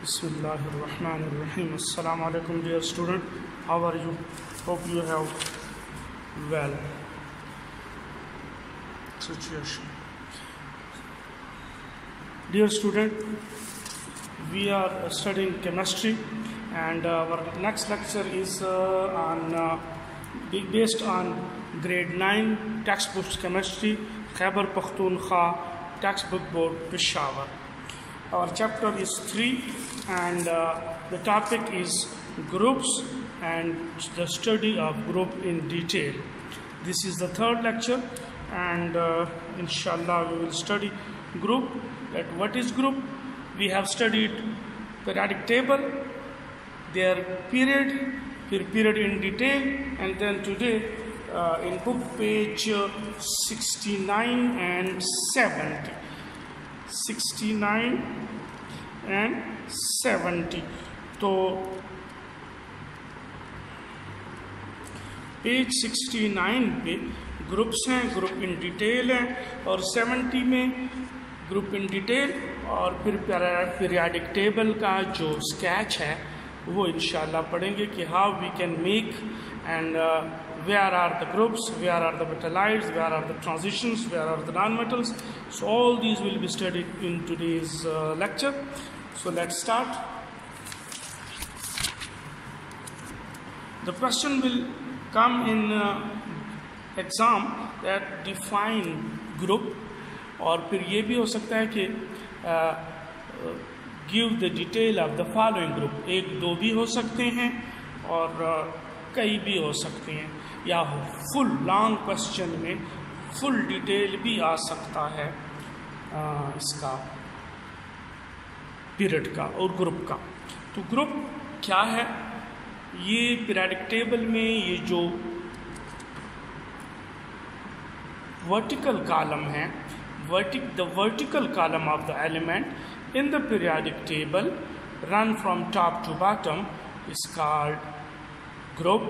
Bismillahirrahmanirrahim. Assalamu alaikum, dear student. How are you? Hope you have well situation. Dear student, we are studying chemistry, and our next lecture is based on grade 9 textbooks chemistry, Khyber Pakhtunkhwa textbook board, Peshawar. Our chapter is 3, and the topic is groups and the study of group in detail. This is the third lecture, and inshallah we will study group. That what is group? We have studied periodic table, their period in detail, and then today in book page 69 and 70. 69 and 70. तो page 69 पे groups हैं, group in detail हैं, और 70 में group in detail और फिर periodic table का जो स्केच है वो इंशाल्लाह पढ़ेंगे कि how we can make and where are the groups, where are the metallites, where are the transitions, where are the non-metals. So all these will be studied in today's lecture. So let's start. The question will come in exam that define group, और फिर ये भी हो सकता है कि give the detail of the following group. एक दो भी हो सकते हैं और कई भी हो सकते हैं, या फुल लॉन्ग क्वेश्चन में फुल डिटेल भी आ सकता है इसका पीरियड का और ग्रुप का। तो ग्रुप क्या है? ये पीरियडिक टेबल में ये जो वर्टिकल कॉलम है, the vertical column of the element in the periodic table run from top to bottom is called group,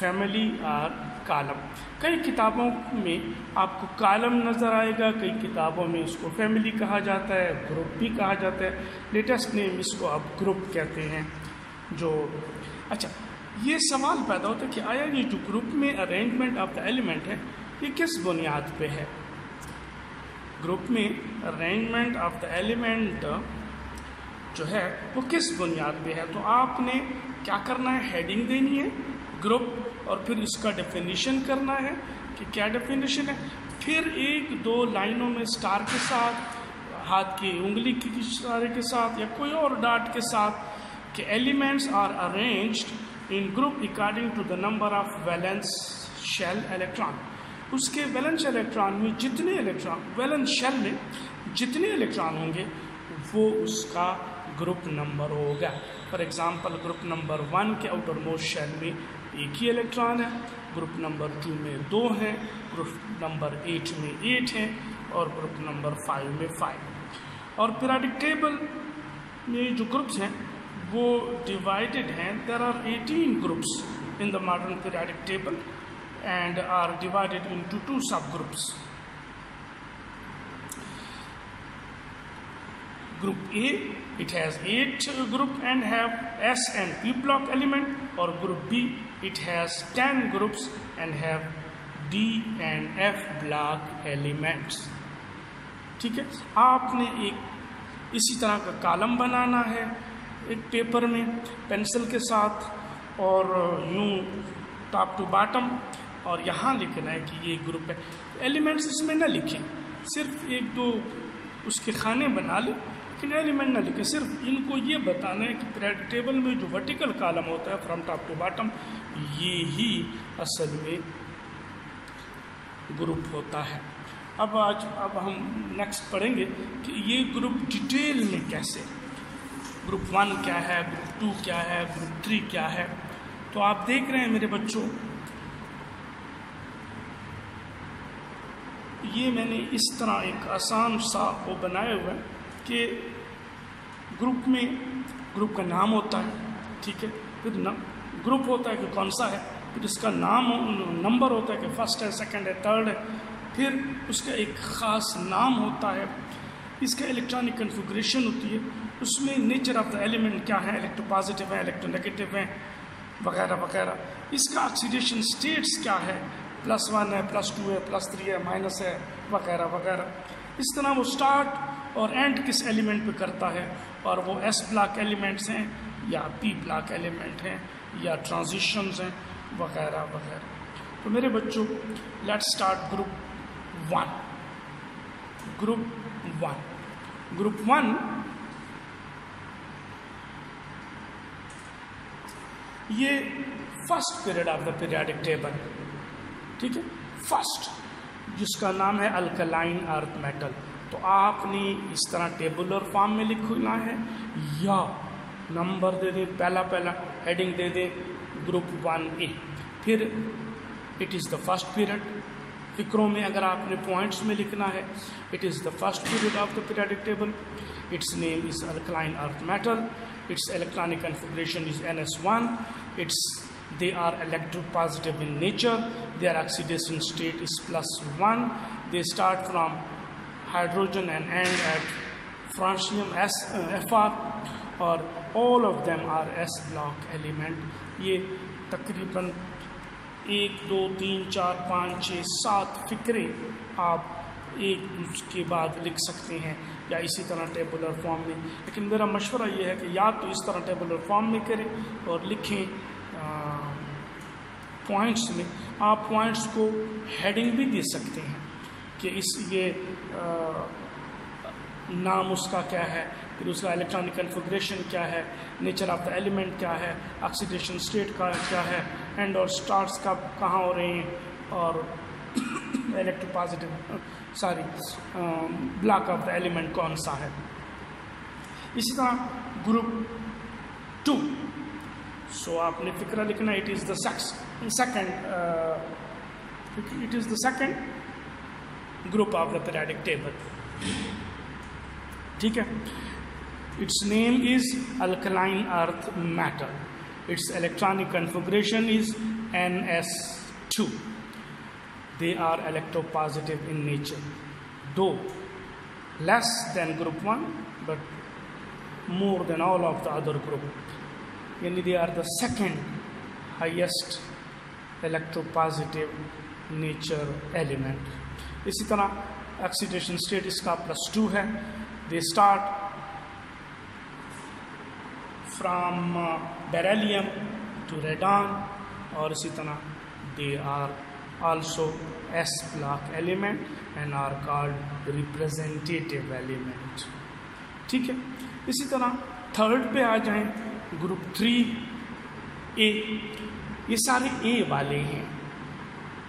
family और कॉलम। कई किताबों में आपको कॉलम नज़र आएगा, कई किताबों में इसको फैमिली कहा जाता है, ग्रुप भी कहा जाता है। लेटेस्ट नेम इसको अब ग्रुप कहते हैं। जो अच्छा, ये सवाल पैदा होता है कि आया ये जो ग्रुप में अरेंजमेंट ऑफ द एलिमेंट है ये किस बुनियाद पे है? ग्रुप में अरेंजमेंट ऑफ द एलिमेंट जो है वो किस बुनियाद पे है? तो आपने क्या करना है, हेडिंग देनी है ग्रुप, और फिर इसका डेफिनेशन करना है कि क्या डेफिनेशन है। फिर एक दो लाइनों में स्टार के साथ, हाथ की उंगली की इशारे के साथ या कोई और डॉट के साथ कि elements are arranged in group according to the number of valence shell electron. उसके वैलेंस इलेक्ट्रॉन में जितने इलेक्ट्रॉन, वैलेंस शेल में जितने इलेक्ट्रॉन होंगे वो उसका ग्रुप नंबर होगा। फॉर एग्जांपल ग्रुप नंबर 1 के आउटर मोस्ट शेल में एक ही इलेक्ट्रॉन है, ग्रुप नंबर 2 में 2 हैं, ग्रुप नंबर 8 में 8 हैं, और ग्रुप नंबर 5 में 5। और पीरियोडिक टेबल में जो ग्रुप्स हैं वो डिवाइडेड हैं। There are 18 groups in the modern periodic table and are divided into 2 subgroups. Group A, it has 8 group and have S and P block element, or Group B, it has 10 groups and have D and F block elements। ठीक है, आपने एक इसी तरह का column बनाना है एक paper में पेंसिल के साथ, और यूं टॉप टू बॉटम, और यहाँ लिखना है कि ये ग्रुप है। एलिमेंट्स इसमें ना लिखें, सिर्फ एक दो उसके खाने बना लें, लेकिन एलिमेंट ना लिखे। सिर्फ इनको ये बताना है कि पीरियोडिक टेबल में जो वर्टिकल कॉलम होता है फ्रॉम टॉप टू बॉटम, ये ही असल में ग्रुप होता है। अब हम नेक्स्ट पढ़ेंगे कि ये ग्रुप डिटेल में कैसे, ग्रुप 1 क्या है, ग्रुप 2 क्या है, ग्रुप 3 क्या है। तो आप देख रहे हैं मेरे बच्चों, ये मैंने इस तरह एक आसान सा वो बनाया हुआ है कि ग्रुप में ग्रुप का नाम होता है, ठीक है, फिर ग्रुप होता है कि कौन सा है, फिर इसका नाम नंबर होता है कि फर्स्ट है, सेकंड है, थर्ड है, फिर उसका एक ख़ास नाम होता है, इसका इलेक्ट्रॉनिक कन्फिगरेशन होती है, उसमें नेचर ऑफ द एलिमेंट क्या है, इलेक्ट्रोपॉजिटिव है, इलेक्ट्रोनेगेटिव है, वगैरह वगैरह। इसका ऑक्सीडेशन स्टेट्स क्या है, +1 है, +2 है, +3 है, माइनस है, वगैरह वगैरह। इस तरह वो स्टार्ट और एंड किस एलिमेंट पे करता है, और वो s ब्लॉक एलिमेंट्स हैं या p ब्लॉक एलिमेंट हैं या ट्रांजिशंस हैं, वगैरह वगैरह। तो मेरे बच्चों, लेट्स स्टार्ट ग्रुप 1। ग्रुप 1 ये first period of the periodic table, ठीक है, फर्स्ट, जिसका नाम है अल्कलाइन अर्थ मेटल। तो आपने इस तरह टेबुलर फॉर्म में लिखना है या नंबर दे दें, पहला हेडिंग दे दें ग्रुप 1A। फिर it is the first period. फिक्रों में अगर आपने पॉइंट्स में लिखना है, it is the first period of the periodic table, its name is alkaline earth metal, its electronic configuration is NS1, they are electropositive in nature, their oxidation state is +1, they start from hydrogen and end at francium Fr, और all of them are S block element। ये तकरीबन 1 2 3 4 5 6 7 फिक्रे आप एक उसके बाद लिख सकते हैं, या इसी तरह टेबुलर फॉर्म में। लेकिन मेरा मशवरा ये है कि या तो इस तरह टेबुलर फॉर्म में करें और लिखें पॉइंट्स में। आप पॉइंट्स को हेडिंग भी दे सकते हैं कि ये नाम उसका क्या है, फिर उसका इलेक्ट्रॉनिक कन्फिगरेशन क्या है, नेचर ऑफ द एलिमेंट क्या है, ऑक्सीडेशन स्टेट का क्या है, एंड और स्टार्ट्स का कहाँ हो रहे हैं, और electropositive block of the element कौन सा है। इसी तरह ग्रुप 2, सो आपने फिक्रा लिखना, it is the second group of the periodic table, ठीक है। It's name is alkaline earth metal, it's electronic configuration is NS2। They are electropositive in nature, though less than group 1 but more than all of the other group, yani they are the second highest electropositive nature element। इसी तरह oxidation state इसका +2 है, they start from beryllium to radon, और इसी तरह they are also S block element and are called representative element, ठीक है। इसी तरह थर्ड पे आ जाएं, ग्रुप 3A, ये सारे A वाले हैं,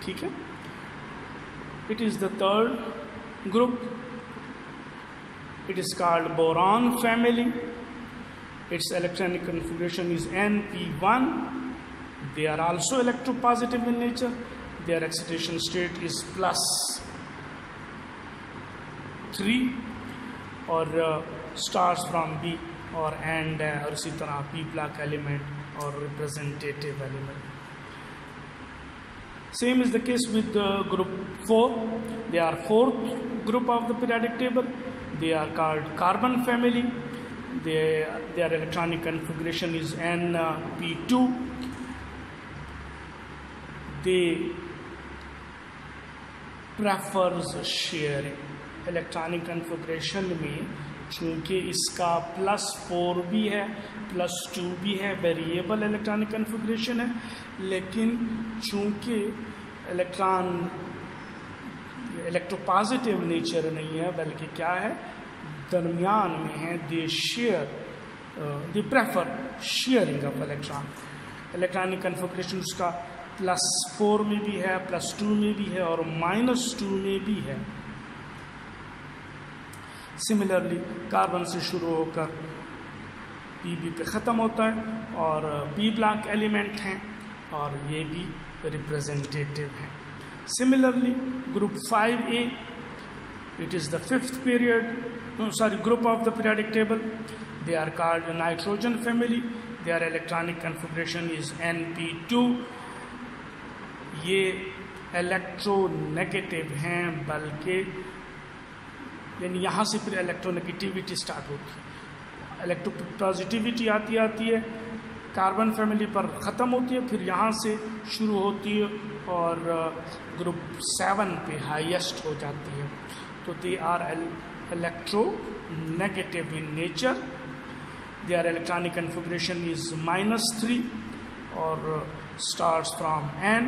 ठीक है। It is the third group, it is called boron family, it's electronic configuration is NP1, they are also electropositive in nature, their excitation state is +3, और starts from B और end है, और इसी तरह P block element और representative element। Same is the case with group 4, they are fourth group of the periodic table, they are called carbon family, their electronic configuration is NP2, they prefers sharing. Electronic configuration में चूँकि इसका +4 भी है, +2 भी है, variable electronic configuration है, लेकिन चूँकि इलेक्ट्रोपॉजिटिव नेचर नहीं है, बल्कि क्या है, दरमियान में है, they prefer sharing of electron. Electronic configuration उसका +4 में भी है, +2 में भी है, और -2 में भी है। सिमिलरली कार्बन से शुरू होकर Pb पे ख़त्म होता है, और P ब्लॉक एलिमेंट हैं, और ये भी रिप्रेजेंटेटिव हैं। Similarly group 5A, it is the fifth group of the periodic table, they are called nitrogen family, their electronic configuration is NP2। ये इलेक्ट्रोनेगेटिव हैं, बल्कि यानी यहाँ से फिर इलेक्ट्रोनेगेटिविटी स्टार्ट होती है। इलेक्ट्रोपॉजिटिविटी आती है, कार्बन फैमिली पर ख़त्म होती है, फिर यहाँ से शुरू होती है और ग्रुप 7 पे हाईएस्ट हो जाती है। तो they are electronegative in nature, their electronic configuration is -3 और स्टार्ट्स फ्रॉम N।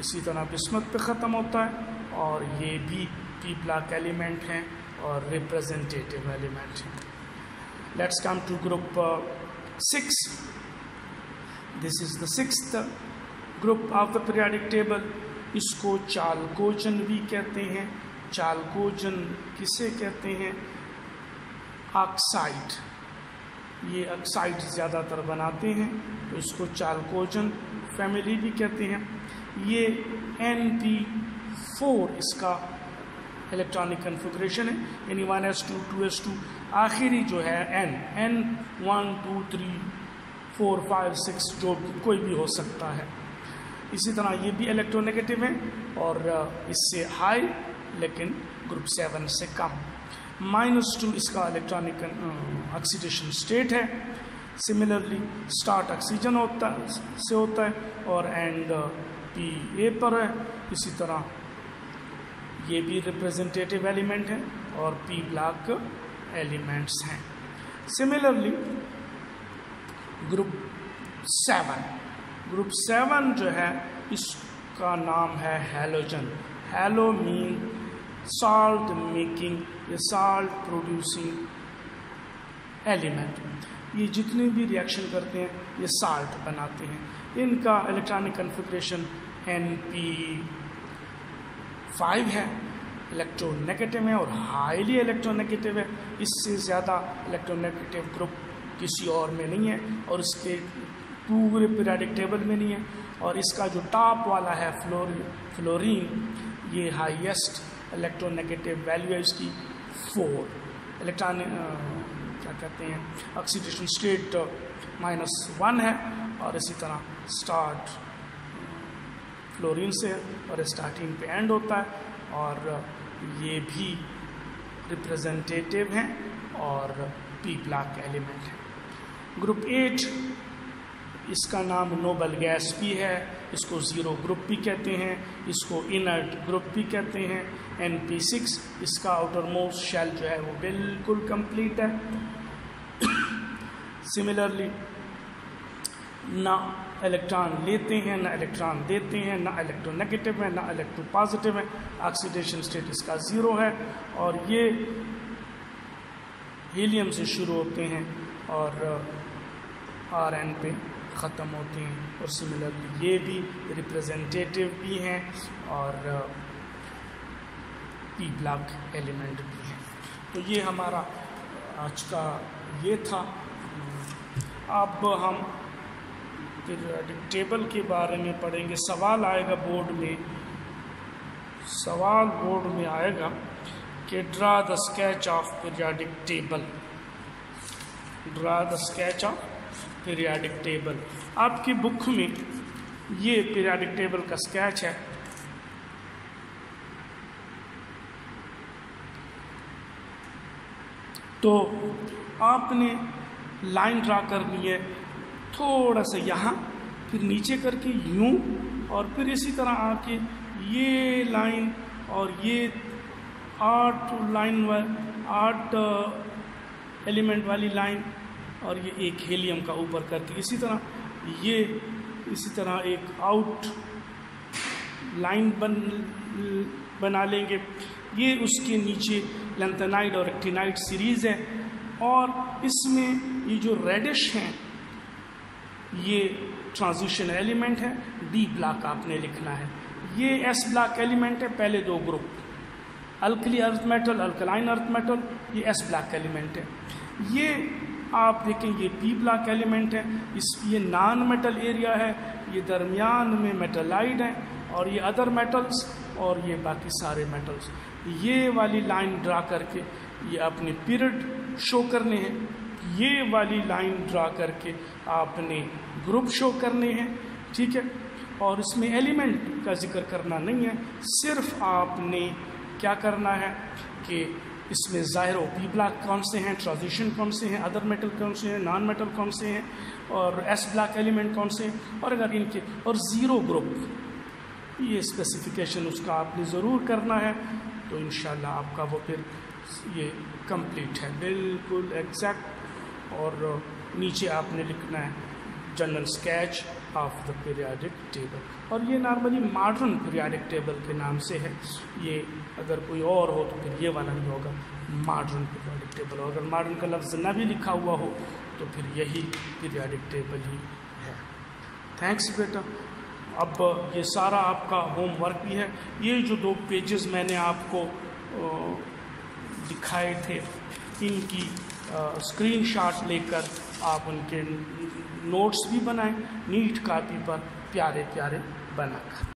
इसी तरह बिस्मथ पे ख़त्म होता है और ये भी पी ब्लॉक एलिमेंट हैं और रिप्रेजेंटेटिव एलिमेंट हैं। Let's come to group 6। This is the 6th group of the periodic table. इसको चालकोजन भी कहते हैं। चालकोजन किसे कहते हैं? ऑक्साइड, ये ऑक्साइड ज़्यादातर बनाते हैं तो इसको चालकोजन फैमिली भी कहते हैं। ये Np4 इसका इलेक्ट्रॉनिक कन्फिगरेशन है, यानी 1s2 2s2 आखिरी जो है N 1 2 3 4 5 6 जो कोई भी हो सकता है। इसी तरह ये भी इलेक्ट्रोनेगेटिव है और इससे हाई लेकिन ग्रुप 7 से कम। -2 इसका इलेक्ट्रॉनिक ऑक्सीडेशन स्टेट है। सिमिलरली स्टार्ट ऑक्सीजन से होता है और एंड Pa पर है। इसी तरह ये भी रिप्रेजेंटेटिव एलिमेंट है और पी ब्लॉक एलिमेंट्स हैं। सिमिलरली ग्रुप 7 जो है इसका नाम है halogen. Hello mean salt making या सॉल्ट प्रोड्यूसिंग एलिमेंट। ये जितने भी रिएक्शन करते हैं ये साल्ट बनाते हैं। इनका इलेक्ट्रॉनिक कन्फिगरेशन Np5 है, इलेक्ट्रोनेगेटिव है और हाईली इलेक्ट्रोनेगेटिव है। इससे ज़्यादा इलेक्ट्रोनेगेटिव ग्रुप किसी और में नहीं है और इसके पूरे पीरियोडिक टेबल में नहीं है। और इसका जो टॉप वाला है फ्लोरीन, ये हाईएस्ट इलेक्ट्रोनेगेटिव वैल्यू है इसकी 4। इलेक्ट्रॉनिक क्या कहते हैं ऑक्सीडेशन स्टेट -1 है और इसी तरह स्टार्ट फ्लोरीन से और स्टार्टिंग पे एंड होता है और ये भी रिप्रेजेंटेटिव हैं और पी ब्लॉक एलिमेंट है। ग्रुप 8 इसका नाम नोबल गैस भी है, इसको ज़ीरो ग्रुप भी कहते हैं, इसको इनर्ट ग्रुप भी कहते हैं। Np6 इसका आउटर मोस्ट शेल जो है वो बिल्कुल कंप्लीट है। सिमिलरली ना इलेक्ट्रॉन लेते हैं ना इलेक्ट्रॉन देते हैं, ना इलेक्ट्रोनेगेटिव है ना इलेक्ट्रोपॉजिटिव है। ऑक्सीडेशन स्टेट इसका 0 है और ये हीलियम से शुरू होते हैं और Rn पे ख़त्म होते हैं। और सिमिलरली ये भी रिप्रेजेंटेटिव भी हैं और पी ब्लॉक एलिमेंट भी हैं। तो ये हमारा आज का ये था। अब हम पीरियोडिक टेबल के बारे में पढ़ेंगे। सवाल आएगा बोर्ड में आएगा कि draw the sketch of periodic table. Draw the sketch of periodic table. आपकी बुक में ये पीरियोडिक टेबल का स्केच है। तो आपने लाइन ड्रा करनी है थोड़ा सा यहाँ, फिर नीचे करके यूं और फिर इसी तरह आके ये लाइन और ये 8 एलिमेंट वाली लाइन और ये एक हीलियम का ऊपर करके इसी तरह एक आउट लाइन बना लेंगे। ये उसके नीचे लैंथेनाइड और एक्टिनाइड सीरीज़ है और इसमें ये जो रेडिश हैं ये ट्रांजिशन एलिमेंट है। डी ब्लॉक आपने लिखना है। ये एस ब्लॉक एलिमेंट है। पहले 2 group alkali earth metal, alkaline earth metal, ये एस ब्लॉक एलिमेंट है। ये आप देखें ये पी ब्लॉक एलिमेंट है। ये नॉन मेटल एरिया है, ये दरमियान में मेटलाइड है और ये अदर मेटल्स और ये बाकी सारे मेटल्स। ये वाली लाइन ड्रा करके ये अपने पीरियड शो करने हैं। ये वाली लाइन ड्रा करके आपने ग्रुप शो करने हैं, ठीक है। और इसमें एलिमेंट का जिक्र करना नहीं है, सिर्फ आपने क्या करना है कि इसमें ज़ाहिर ओपी ब्लॉक कौन से हैं, ट्रांजिशन कौन से हैं, अदर मेटल कौन से हैं, नॉन मेटल कौन से हैं, और एस ब्लॉक एलिमेंट कौन से हैं, और अगर इनके और ज़ीरो ग्रुप, ये स्पेसिफिकेशन उसका आपने ज़रूर करना है। तो इंशाल्लाह आपका वो फिर ये कंप्लीट है, बिल्कुल एग्जैक्ट। और नीचे आपने लिखना है general sketch of the periodic table, और ये नॉर्मली मॉडर्न पीरियाडिक टेबल के नाम से है। ये अगर कोई और हो तो फिर ये वाला नहीं होगा, मॉडर्न पीरियाडिक टेबल। और अगर मॉडर्न का लफ्ज़ ना भी लिखा हुआ हो तो फिर यही पीरियाडिक टेबल ही है। थैंक्स बेटा। अब ये सारा आपका होमवर्क भी है। ये जो 2 पेजेस मैंने आपको दिखाए थे, इनकी स्क्रीनशॉट लेकर आप उनके नोट्स भी बनाएं, नीट कॉपी पर प्यारे प्यारे बनाकर।